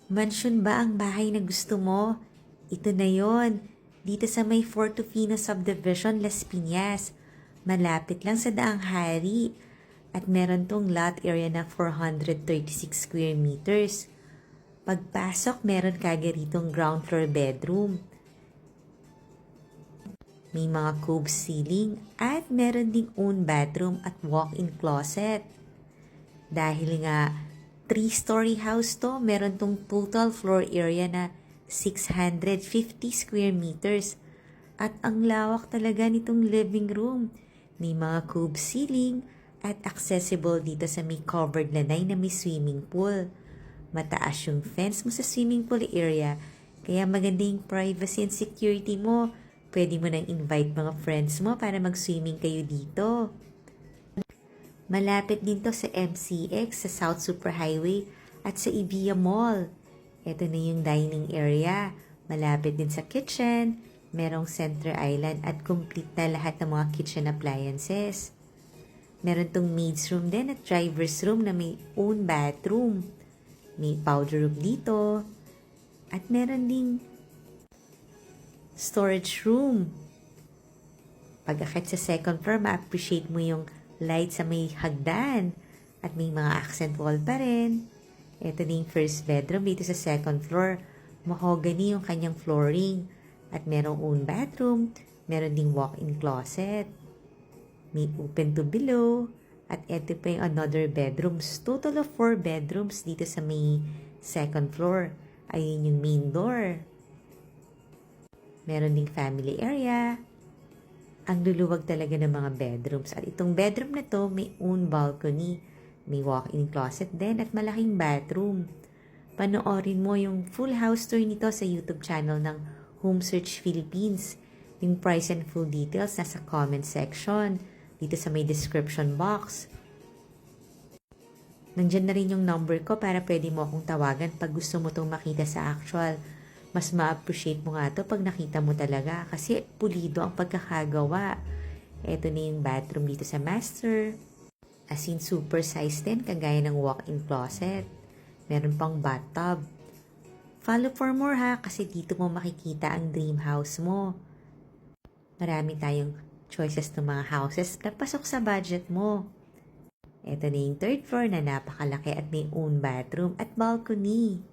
Mansyon ba ang bahay na gusto mo? Ito na yon. Dito sa may Fortufino Subdivision, Las Piñas. Malapit lang sa Daang Hari. At meron tong lot area na 436 square meters. Pagpasok, meron kagad ritong ground floor bedroom. May mga cove ceiling at meron ding own bathroom at walk-in closet. Dahil nga 3-story house to, meron tong total floor area na 650 square meters. At ang lawak talaga nitong living room. May mga cube ceiling at accessible dito sa may covered lanay na may swimming pool. Mataas yung fence mo sa swimming pool area, kaya maganda yung privacy and security mo. Pwede mo nang invite mga friends mo para mag-swimming kayo dito. Malapit din to sa MCX, sa South Superhighway at sa Ibiya Mall. Ito na yung dining area. Malapit din sa kitchen, merong center island at complete na lahat ng mga kitchen appliances. Meron tong maid's room din at driver's room na may own bathroom. May powder room dito. At meron ding storage room. Pag-akit sa second floor, ma-appreciate mo yung light sa may hagdan. At may mga accent wall pa rin. Ito na yung first bedroom dito sa second floor. Mahogany yung kanyang flooring. At merong own bathroom. Meron ding walk-in closet. May open to below. At ito pa yung another bedrooms. Total of 4 bedrooms dito sa may second floor. Ayun yung main door. Meron ding family area. Ang luluwag talaga ng mga bedrooms. At itong bedroom na to, may own balcony. May walk-in closet din at malaking bathroom. Panoorin mo yung full house tour nito sa YouTube channel ng Home Search Philippines. Yung price and full details nasa comment section. Dito sa may description box. Nandyan na rin yung number ko para pwede mo akong tawagan pag gusto mo itong makita sa actual. Mas ma-appreciate mo nga to pag nakita mo talaga kasi pulido ang pagkakagawa. Ito na yung bathroom dito sa master. As in super size din, kagaya ng walk-in closet. Meron pang bathtub. Follow for more ha, kasi dito mo makikita ang dream house mo. Marami tayong choices ng mga houses na pasok sa budget mo. Ito na yung third floor na napakalaki at may own bathroom at balcony.